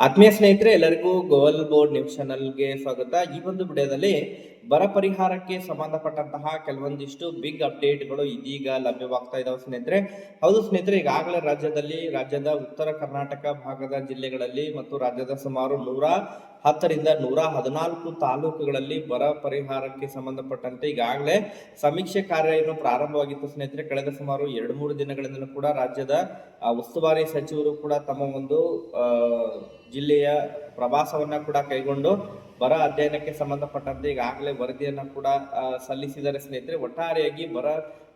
ಆತ್ಮೀಯ ಸ್ನೇಹಿತರೆ, ಎಲ್ಲರಿಗೂ ಗೋಲ್ ಬೋರ್ಡ್ ನ್ಯೂಸ್ ಚಾನಲ್ಗೆ ಸ್ವಾಗತ. ಈ ಒಂದು ವಿಡಿಯೋದಲ್ಲಿ ಬರ ಪರಿಹಾರಕ್ಕೆ ಸಂಬಂಧಪಟ್ಟಂತಹ ಕೆಲವೊಂದಿಷ್ಟು ಬಿಗ್ ಅಪ್ಡೇಟ್ಗಳು ಇದೀಗ ಲಭ್ಯವಾಗ್ತಾ ಇದಾವೆ ಸ್ನೇಹಿತರೆ. ಹೌದು ಸ್ನೇಹಿತರೆ, ಈಗಾಗಲೇ ರಾಜ್ಯದ ಉತ್ತರ ಕರ್ನಾಟಕ ಭಾಗದ ಜಿಲ್ಲೆಗಳಲ್ಲಿ ಮತ್ತು ರಾಜ್ಯದ ಸುಮಾರು 110ರಿಂದ 114 ತಾಲೂಕುಗಳಲ್ಲಿ ಬರ ಪರಿಹಾರಕ್ಕೆ ಸಂಬಂಧಪಟ್ಟಂತೆ ಈಗಾಗಲೇ ಸಮೀಕ್ಷೆ ಕಾರ್ಯ ಏನು ಪ್ರಾರಂಭವಾಗಿತ್ತು ಸ್ನೇಹಿತರೆ. ಕಳೆದ ಸುಮಾರು 2-3 ದಿನಗಳಿಂದ ಕೂಡ ರಾಜ್ಯದ ಉಸ್ತುವಾರಿ ಸಚಿವರು ಕೂಡ ತಮ್ಮ ಒಂದು ಜಿಲ್ಲೆಯ ಪ್ರವಾಸವನ್ನ ಕೂಡ ಕೈಗೊಂಡು ಬರ ಅಧ್ಯಯನಕ್ಕೆ ಸಂಬಂಧಪಟ್ಟಂತೆ ಈಗಾಗಲೇ ವರದಿಯನ್ನ ಕೂಡ ಸಲ್ಲಿಸಿದರೆ ಸ್ನೇಹಿತರೆ. ಒಟ್ಟಾರೆಯಾಗಿ ಬರ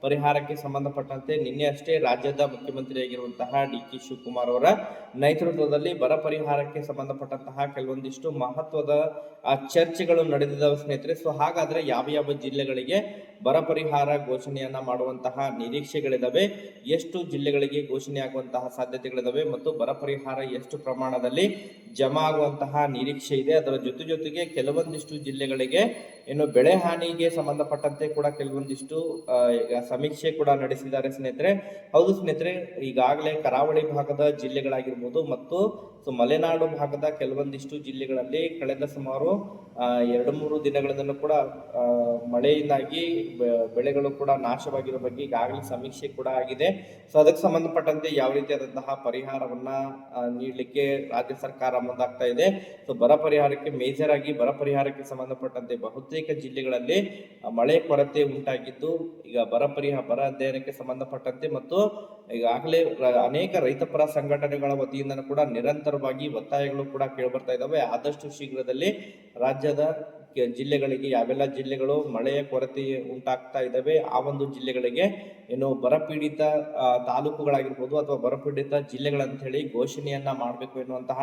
ಪರಿಹಾರಕ್ಕೆ ಸಂಬಂಧಪಟ್ಟಂತೆ ನಿನ್ನೆ ಅಷ್ಟೇ ರಾಜ್ಯದ ಮುಖ್ಯಮಂತ್ರಿಯಾಗಿರುವಂತಹ ಡಿ.ಕೆ. ಶಿವಕುಮಾರ್ ಅವರ ನೇತೃತ್ವದಲ್ಲಿ ಬರ ಪರಿಹಾರಕ್ಕೆ ಸಂಬಂಧಪಟ್ಟಂತಹ ಕೆಲವೊಂದಿಷ್ಟು ಮಹತ್ವದ ಚರ್ಚೆಗಳು ನಡೆದಿದ್ದಾವೆ ಸ್ನೇಹಿತರೆ. ಸೊ ಹಾಗಾದ್ರೆ ಯಾವ ಜಿಲ್ಲೆಗಳಿಗೆ ಬರ ಪರಿಹಾರ ಘೋಷಣೆಯನ್ನ ಮಾಡುವಂತಹ ನಿರೀಕ್ಷೆಗಳಿದಾವೆ, ಎಷ್ಟು ಜಿಲ್ಲೆಗಳಿಗೆ ಘೋಷಣೆ ಆಗುವಂತಹ ಸಾಧ್ಯತೆಗಳಿದಾವೆ ಮತ್ತು ಬರ ಪರಿಹಾರ ಎಷ್ಟು ಪ್ರಮಾಣದಲ್ಲಿ ಜಮಾ ಆಗುವಂತಹ ನಿರೀಕ್ಷೆ ಇದೆ, ಅದರ ಜೊತೆಗೆ ಕೆಲವೊಂದಿಷ್ಟು ಜಿಲ್ಲೆಗಳಿಗೆ ಇನ್ನು ಬೆಳೆ ಹಾನಿಗೆ ಸಂಬಂಧಪಟ್ಟಂತೆ ಕೂಡ ಕೆಲವೊಂದಿಷ್ಟು ಸಮೀಕ್ಷೆ ಕೂಡ ನಡೆಸಿದ್ದಾರೆ ಸ್ನೇಹಿತರೆ. ಹೌದು ಸ್ನೇಹಿತರೆ, ಈಗಾಗಲೇ ಕರಾವಳಿ ಭಾಗದ ಜಿಲ್ಲೆಗಳಾಗಿರ್ಬೋದು ಮತ್ತು ಮಲೆನಾಡು ಭಾಗದ ಕೆಲವೊಂದಿಷ್ಟು ಜಿಲ್ಲೆಗಳಲ್ಲಿ ಕಳೆದ ಸುಮಾರು 2-3 ದಿನಗಳಿಂದಲೂ ಕೂಡ ಮಳೆಯಿಂದಾಗಿ ಬೆಳೆಗಳು ಕೂಡ ನಾಶವಾಗಿರೋ ಬಗ್ಗೆ ಈಗಾಗಲೇ ಸಮೀಕ್ಷೆ ಕೂಡ ಆಗಿದೆ. ಸೊ ಅದಕ್ಕೆ ಸಂಬಂಧಪಟ್ಟಂತೆ ಯಾವ ರೀತಿಯಾದಂತಹ ಪರಿಹಾರವನ್ನ ನೀಡಲಿಕ್ಕೆ ರಾಜ್ಯ ಸರ್ಕಾರ ಮುಂದಾಗ್ತಾ ಇದೆ. ಸೊ ಬರ ಪರಿಹಾರಕ್ಕೆ ಸಂಬಂಧಪಟ್ಟಂತೆ ಬಹುತೇಕ ಜಿಲ್ಲೆಗಳಲ್ಲಿ ಮಳೆ ಕೊರತೆ ಉಂಟಾಗಿದ್ದು, ಈಗ ಬರ ಅಧ್ಯಯನಕ್ಕೆ ಸಂಬಂಧಪಟ್ಟಂತೆ ಮತ್ತು ಈಗಾಗಲೇ ಅನೇಕ ರೈತಪರ ಸಂಘಟನೆಗಳ ವತಿಯಿಂದ ಕೂಡ ನಿರಂತರವಾಗಿ ಒತ್ತಾಯಗಳು ಕೂಡ ಕೇಳಿಬರ್ತಾ ಇದ್ದಾವೆ. ಆದಷ್ಟು ಶೀಘ್ರದಲ್ಲಿ ರಾಜ್ಯದ ಜಿಲ್ಲೆಗಳಿಗೆ ಯಾವೆಲ್ಲ ಜಿಲ್ಲೆಗಳು ಮಳೆಯ ಕೊರತೆ ಉಂಟಾಗ್ತಾ ಇದ್ದಾವೆ ಆ ಒಂದು ಜಿಲ್ಲೆಗಳಿಗೆ ಏನು ಬರಪೀಡಿತ ತಾಲೂಕುಗಳಾಗಿರ್ಬೋದು ಅಥವಾ ಬರಪೀಡಿತ ಜಿಲ್ಲೆಗಳಂತ ಹೇಳಿ ಘೋಷಣೆಯನ್ನ ಮಾಡಬೇಕು ಎನ್ನುವಂತಹ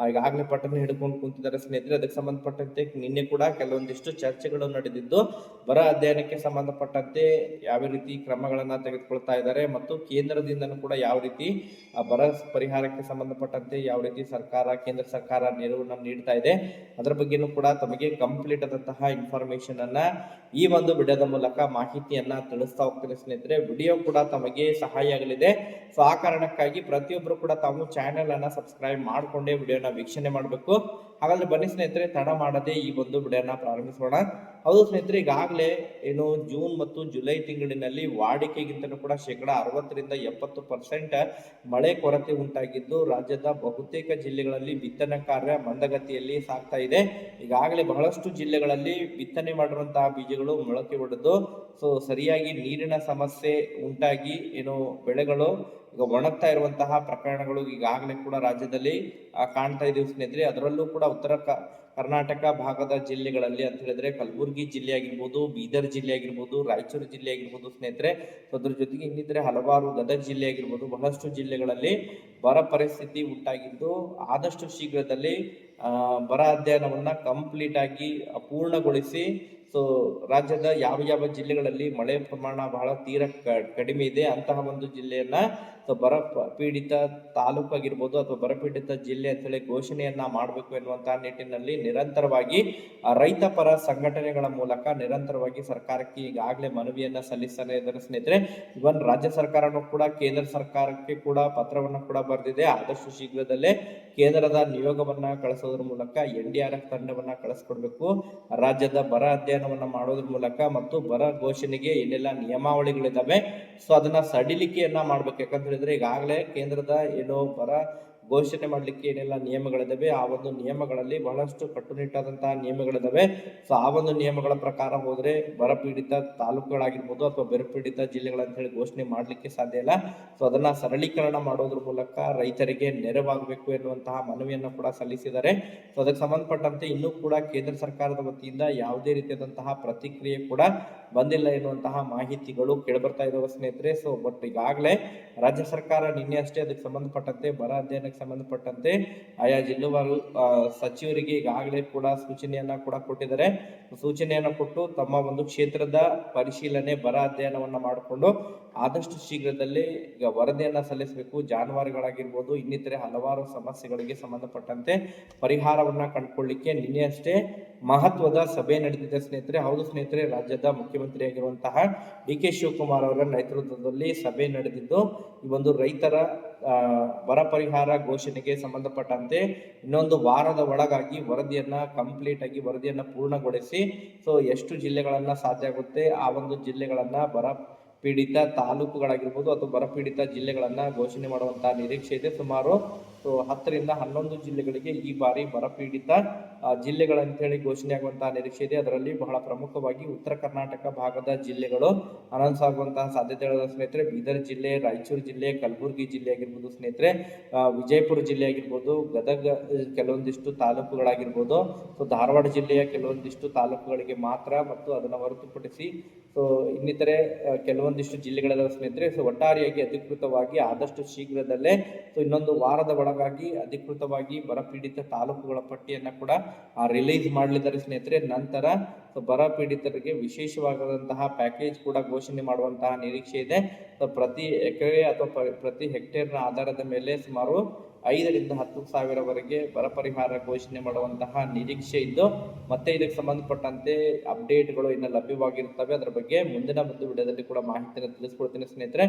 ಈಗಾಗಲೇ ಪಟ್ಟಣ ಹಿಡ್ಕೊಂಡು ಕುಂತಿದ್ದಾರೆ ಸ್ನೇಹಿತರೆ. ಅದಕ್ಕೆ ಸಂಬಂಧಪಟ್ಟಂತೆ ನಿನ್ನೆ ಕೂಡ ಕೆಲವೊಂದಿಷ್ಟು ಚರ್ಚೆಗಳು ನಡೆದಿದ್ದು, ಬರ ಅಧ್ಯಯನಕ್ಕೆ ಸಂಬಂಧಪಟ್ಟಂತೆ ಯಾವ ರೀತಿ ಕ್ರಮಗಳನ್ನ ತೆಗೆದುಕೊಳ್ತಾ ಇದ್ದಾರೆ ಮತ್ತು ಕೇಂದ್ರದಿಂದನೂ ಕೂಡ ಯಾವ ರೀತಿ ಬರ ಪರಿಹಾರಕ್ಕೆ ಸಂಬಂಧಪಟ್ಟಂತೆ ಯಾವ ರೀತಿ ಕೇಂದ್ರ ಸರ್ಕಾರ ನೆರವನ್ನ ನೀಡ್ತಾ ಇದೆ ಅದರ ಬಗ್ಗೆನೂ ಕೂಡ ತಮಗೆ ಕಂಪ್ಲೀಟ್ ಆದಂತಹ ಇನ್ಫಾರ್ಮೇಶನ್ ಅನ್ನ ಈ ಒಂದು ವಿಡಿಯೋದ ಮೂಲಕ ಮಾಹಿತಿಯನ್ನ ತಿಳಿಸ್ತಾ ಹೋಗ್ತೀನಿ ಸ್ನೇಹಿತರೆ. ವಿಡಿಯೋ ಕೂಡ ತಮಗೆ ಸಹಾಯ ಆಗಲಿದೆ. ಸೊ ಆ ಕಾರಣಕ್ಕಾಗಿ ಪ್ರತಿಯೊಬ್ಬರು ಕೂಡ ತಾವು ಚಾನೆಲ್ ಅನ್ನ ಸಬ್ಸ್ಕ್ರೈಬ್ ಮಾಡಿಕೊಂಡೇ ವಿಡಿಯೋನ ವೀಕ್ಷಣೆ ಮಾಡಬೇಕು. ಹಾಗಾದ್ರೆ ಬನ್ನಿ ಸ್ನೇಹಿತರೆ, ತಡ ಮಾಡದೆ ಈ ಒಂದು ವಿಡಿಯೋನ ಪ್ರಾರಂಭಿಸೋಣ. ಹೌದು ಸ್ನೇಹಿತರೆ, ಈಗಾಗಲೇ ಏನು ಜೂನ್ ಮತ್ತು ಜುಲೈ ತಿಂಗಳಿನಲ್ಲಿ ವಾಡಿಕೆಗಿಂತಲೂ ಕೂಡ 60-70% ಮಳೆ ಕೊರತೆ ಉಂಟಾಗಿದ್ದು, ರಾಜ್ಯದ ಬಹುತೇಕ ಜಿಲ್ಲೆಗಳಲ್ಲಿ ಬಿತ್ತನೆ ಕಾರ್ಯ ಮಂದಗತಿಯಲ್ಲಿ ಸಾಗ್ತಾ ಇದೆ. ಈಗಾಗಲೇ ಬಹಳಷ್ಟು ಜಿಲ್ಲೆಗಳಲ್ಲಿ ಬಿತ್ತನೆ ಮಾಡಿರುವಂತಹ ಬೀಜಗಳು ಮೊಳಕೆ ಒಡೆದು ಸೊ ಸರಿಯಾಗಿ ನೀರಿನ ಸಮಸ್ಯೆ ಉಂಟಾಗಿ ಏನು ಬೆಳೆಗಳು ಈಗ ಒಣಗ್ತಾ ಇರುವಂತಹ ಪ್ರಕರಣಗಳು ಈಗಾಗಲೇ ಕೂಡ ರಾಜ್ಯದಲ್ಲಿ ಕಾಣ್ತಾ ಇದೀವಿ ಸ್ನೇಹಿತರೆ. ಅದರಲ್ಲೂ ಕೂಡ ಉತ್ತರ ಕರ್ನಾಟಕ ಭಾಗದ ಜಿಲ್ಲೆಗಳಲ್ಲಿ ಅಂತ ಹೇಳಿದ್ರೆ ಕಲಬುರಗಿ ಜಿಲ್ಲೆ ಆಗಿರ್ಬೋದು, ಬೀದರ್ ಜಿಲ್ಲೆ ಆಗಿರ್ಬೋದು, ರಾಯಚೂರು ಜಿಲ್ಲೆ ಆಗಿರ್ಬೋದು ಸ್ನೇಹಿತರೆ. ಅದ್ರ ಜೊತೆಗೆ ಇನ್ನಿದ್ರೆ ಹಲವಾರು ಗದಗ ಜಿಲ್ಲೆ ಆಗಿರ್ಬೋದು, ಬಹಳಷ್ಟು ಜಿಲ್ಲೆಗಳಲ್ಲಿ ಬರ ಪರಿಸ್ಥಿತಿ ಉಂಟಾಗಿದ್ದು, ಆದಷ್ಟು ಶೀಘ್ರದಲ್ಲಿ ಬರ ಅಧ್ಯಯನವನ್ನ ಕಂಪ್ಲೀಟ್ ಆಗಿ ಪೂರ್ಣಗೊಳಿಸಿ ಸೊ ರಾಜ್ಯದ ಯಾವ ಜಿಲ್ಲೆಗಳಲ್ಲಿ ಮಳೆ ಪ್ರಮಾಣ ಬಹಳ ತೀರ ಕಡಿಮೆ ಇದೆ ಅಂತಹ ಒಂದು ಜಿಲ್ಲೆಯನ್ನ ಸೊ ಬರ ಪೀಡಿತ ತಾಲೂಕು ಆಗಿರ್ಬೋದು ಅಥವಾ ಬರಪೀಡಿತ ಜಿಲ್ಲೆ ಅಂತ ಹೇಳಿ ಘೋಷಣೆಯನ್ನ ಮಾಡಬೇಕು ಎನ್ನುವಂತಹ ನಿಟ್ಟಿನಲ್ಲಿ ನಿರಂತರವಾಗಿ ರೈತ ಪರ ಸಂಘಟನೆಗಳ ಮೂಲಕ ನಿರಂತರವಾಗಿ ಸರ್ಕಾರಕ್ಕೆ ಈಗಾಗಲೇ ಮನವಿಯನ್ನ ಸಲ್ಲಿಸ್ತಾನೆ ಇದ್ದಾರೆ ಸ್ನೇಹಿತರೆ. ಇವನ್ ರಾಜ್ಯ ಸರ್ಕಾರನೂ ಕೂಡ ಕೇಂದ್ರ ಸರ್ಕಾರಕ್ಕೆ ಕೂಡ ಪತ್ರವನ್ನು ಕೂಡ ಬರೆದಿದೆ. ಆದಷ್ಟು ಶೀಘ್ರದಲ್ಲೇ ಕೇಂದ್ರದ ನಿಯೋಗವನ್ನ ಕಳಿಸೋದ್ರ ಮೂಲಕ NDRF ತಂಡವನ್ನ ಕಳಿಸ್ಕೊಡ್ಬೇಕು. ರಾಜ್ಯದ ಬರ ಅಧ್ಯಯನವನ್ನ ಮಾಡೋದ್ರ ಮೂಲಕ ಮತ್ತು ಬರ ಘೋಷಣೆಗೆ ಏನೆಲ್ಲ ನಿಯಮಾವಳಿಗಳಿದಾವೆ ಸೊ ಅದನ್ನ ಸಡಿಲಿಕೆಯನ್ನ ಮಾಡ್ಬೇಕು. ಯಾಕಂತ ಹೇಳಿದ್ರೆ ಈಗಾಗಲೇ ಕೇಂದ್ರದ ಏನು ಬರ ಘೋಷಣೆ ಮಾಡ್ಲಿಕ್ಕೆ ಏನೆಲ್ಲ ನಿಯಮಗಳಿದಾವೆ ಆ ಒಂದು ನಿಯಮಗಳಲ್ಲಿ ಬಹಳಷ್ಟು ಕಟ್ಟುನಿಟ್ಟಾದಂತಹ ನಿಯಮಗಳಿದಾವೆ. ಸೊ ಆ ಒಂದು ನಿಯಮಗಳ ಪ್ರಕಾರ ಹೋದ್ರೆ ಬರ ಪೀಡಿತ ತಾಲೂಕುಗಳಾಗಿರ್ಬೋದು ಅಥವಾ ಬರಪೀಡಿತ ಜಿಲ್ಲೆಗಳಂತ ಹೇಳಿ ಘೋಷಣೆ ಮಾಡ್ಲಿಕ್ಕೆ ಸಾಧ್ಯ ಇಲ್ಲ. ಸೊ ಅದನ್ನ ಸರಳೀಕರಣ ಮಾಡೋದ್ರ ಮೂಲಕ ರೈತರಿಗೆ ನೆರವಾಗಬೇಕು ಎನ್ನುವಂತಹ ಮನವಿಯನ್ನು ಕೂಡ ಸಲ್ಲಿಸಿದ್ದಾರೆ. ಸೊ ಅದಕ್ಕೆ ಸಂಬಂಧಪಟ್ಟಂತೆ ಇನ್ನೂ ಕೂಡ ಕೇಂದ್ರ ಸರ್ಕಾರದ ವತಿಯಿಂದ ಯಾವುದೇ ರೀತಿಯಾದಂತಹ ಪ್ರತಿಕ್ರಿಯೆ ಕೂಡ ಬಂದಿಲ್ಲ ಎನ್ನುವಂತಹ ಮಾಹಿತಿಗಳು ಕೇಳಿಬರ್ತಾ ಇದಾವೆ ಸ್ನೇಹಿತರೆ. ಸೊ ಬಟ್ ಈಗಾಗಲೇ ರಾಜ್ಯ ಸರ್ಕಾರ ನಿನ್ನೆ ಅಷ್ಟೇ ಅದಕ್ಕೆ ಸಂಬಂಧಪಟ್ಟಂತೆ ಬರ ಅಧ್ಯಯನಕ್ಕೆ ಸಂಬಂಧಪಟ್ಟಂತೆ ಆಯಾ ಜಿಲ್ಲೆವಾರು ಸಚಿವರಿಗೆ ಈಗಾಗಲೇ ಕೂಡ ಸೂಚನೆಯನ್ನ ಕೂಡ ಕೊಟ್ಟಿದ್ದಾರೆ. ಸೂಚನೆಯನ್ನ ಕೊಟ್ಟು ತಮ್ಮ ಒಂದು ಕ್ಷೇತ್ರದ ಪರಿಶೀಲನೆ ಬರ ಅಧ್ಯಯನವನ್ನ ಮಾಡಿಕೊಂಡು ಆದಷ್ಟು ಶೀಘ್ರದಲ್ಲೇ ಈಗ ವರದಿಯನ್ನು ಸಲ್ಲಿಸಬೇಕು. ಜಾನುವಾರುಗಳಾಗಿರ್ಬೋದು, ಇನ್ನಿತರೆ ಹಲವಾರು ಸಮಸ್ಯೆಗಳಿಗೆ ಸಂಬಂಧಪಟ್ಟಂತೆ ಪರಿಹಾರವನ್ನು ಕಂಡುಕೊಳ್ಳಿಕ್ಕೆ ನಿನ್ನೆಯಷ್ಟೇ ಮಹತ್ವದ ಸಭೆ ನಡೆದಿದೆ ಸ್ನೇಹಿತರೆ. ಹೌದು ಸ್ನೇಹಿತರೆ, ರಾಜ್ಯದ ಮುಖ್ಯಮಂತ್ರಿಯಾಗಿರುವಂತಹ ಡಿ ಕೆ ಶಿವಕುಮಾರ್ ಅವರ ನೇತೃತ್ವದಲ್ಲಿ ಸಭೆ ನಡೆದಿದ್ದು, ಈ ಒಂದು ರೈತರ ಬರ ಪರಿಹಾರ ಘೋಷಣೆಗೆ ಸಂಬಂಧಪಟ್ಟಂತೆ ಇನ್ನೊಂದು ವಾರದ ಒಳಗಾಗಿ ವರದಿಯನ್ನ ಪೂರ್ಣಗೊಳಿಸಿ ಎಷ್ಟು ಜಿಲ್ಲೆಗಳನ್ನ ಸಾಧ್ಯ ಆಗುತ್ತೆ ಆ ಒಂದು ಜಿಲ್ಲೆಗಳನ್ನ ಬರ ಪೀಡಿತ ತಾಲೂಕುಗಳಾಗಿರ್ಬೋದು ಅಥವಾ ಬರಪೀಡಿತ ಜಿಲ್ಲೆಗಳನ್ನ ಘೋಷಣೆ ಮಾಡುವಂತಹ ನಿರೀಕ್ಷೆ ಇದೆ. ಸುಮಾರು 10 ರಿಂದ 11 ಜಿಲ್ಲೆಗಳಿಗೆ ಈ ಬಾರಿ ಬರಪೀಡಿತ ಜಿಲ್ಲೆಗಳಂತೇಳಿ ಘೋಷಣೆ ಆಗುವಂತಹ ನಿರೀಕ್ಷೆ ಇದೆ. ಅದರಲ್ಲಿ ಬಹಳ ಪ್ರಮುಖವಾಗಿ ಉತ್ತರ ಕರ್ನಾಟಕ ಭಾಗದ ಜಿಲ್ಲೆಗಳು ಅನೌನ್ಸ್ ಆಗುವಂತಹ ಸಾಧ್ಯತೆಗಳು ಸ್ನೇಹಿತರೆ. ಬೀದರ್ ಜಿಲ್ಲೆ, ರಾಯಚೂರು ಜಿಲ್ಲೆ, ಕಲಬುರಗಿ ಜಿಲ್ಲೆ ಆಗಿರ್ಬೋದು ಸ್ನೇಹಿತರೆ, ವಿಜಯಪುರ ಜಿಲ್ಲೆ ಆಗಿರ್ಬೋದು, ಗದಗ ಕೆಲವೊಂದಿಷ್ಟು ತಾಲೂಕುಗಳಾಗಿರ್ಬೋದು, ಧಾರವಾಡ ಜಿಲ್ಲೆಯ ಕೆಲವೊಂದಿಷ್ಟು ತಾಲೂಕುಗಳಿಗೆ ಮಾತ್ರ ಮತ್ತು ಅದನ್ನು ಹೊರತುಪಡಿಸಿ ಇನ್ನಿತರೆ ಕೆಲವೊಂದಿಷ್ಟು ಜಿಲ್ಲೆಗಳ ಸ್ನೇಹಿತರೆ. ಒಟ್ಟಾರೆಯಾಗಿ ಅಧಿಕೃತವಾಗಿ ಆದಷ್ಟು ಶೀಘ್ರದಲ್ಲೇ ಇನ್ನೊಂದು ವಾರದ ಒಳಗಾಗಿ ಅಧಿಕೃತವಾಗಿ ಬರಪೀಡಿತ ತಾಲೂಕುಗಳ ಪಟ್ಟಿಯನ್ನು ಕೂಡ ರಿಲೀಸ್ ಮಾಡಲಿದ್ದಾರೆ ಸ್ನೇಹಿತರೆ. ನಂತರ ಬರ ಪೀಡಿತರಿಗೆ ವಿಶೇಷವಾದಂತಹ ಪ್ಯಾಕೇಜ್ ಕೂಡ ಘೋಷಣೆ ಮಾಡುವಂತಹ ನಿರೀಕ್ಷೆ ಇದೆ. ಪ್ರತಿ ಎಕರೆ ಅಥವಾ ಪ್ರತಿ ಹೆಕ್ಟೇರ್ನ ಆಧಾರದ ಮೇಲೆ ಸುಮಾರು 5 ರಿಂದ 10 ಸಾವಿರವರೆಗೆ ಬರ ಪರಿಹಾರ ಘೋಷಣೆ ಮಾಡುವಂತಹ ನಿರೀಕ್ಷೆ ಇದ್ದು, ಮತ್ತೆ ಇದಕ್ಕೆ ಸಂಬಂಧಪಟ್ಟಂತೆ ಅಪ್ಡೇಟ್ಗಳು ಇನ್ನು ಲಭ್ಯವಾಗಿರುತ್ತವೆ. ಅದರ ಬಗ್ಗೆ ಮುಂದಿನ ಒಂದು ವಿಡಿಯೋದಲ್ಲಿ ಕೂಡ ಮಾಹಿತಿಯನ್ನು ತಿಳಿಸ್ಕೊಡ್ತೀನಿ ಸ್ನೇಹಿತರೆ.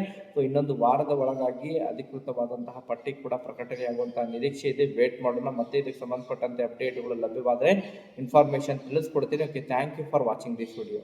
ಇನ್ನೊಂದು ವಾರದ ಒಳಗಾಗಿ ಅಧಿಕೃತವಾದಂತಹ ಪಟ್ಟಿ ಕೂಡ ಪ್ರಕಟಣೆಯಾಗುವಂತಹ ನಿರೀಕ್ಷೆ ಇದೆ. ವೇಟ್ ಮಾಡೋಣ. ಮತ್ತೆ ಇದಕ್ಕೆ ಸಂಬಂಧಪಟ್ಟಂತೆ ಅಪ್ಡೇಟ್ಗಳು ಲಭ್ಯವಾದರೆ ಇನ್ಫಾರ್ಮೇಶನ್ ತಿಳಿಸ್ಕೊಡ್ತೀನಿ. Okay, thank you for watching this video.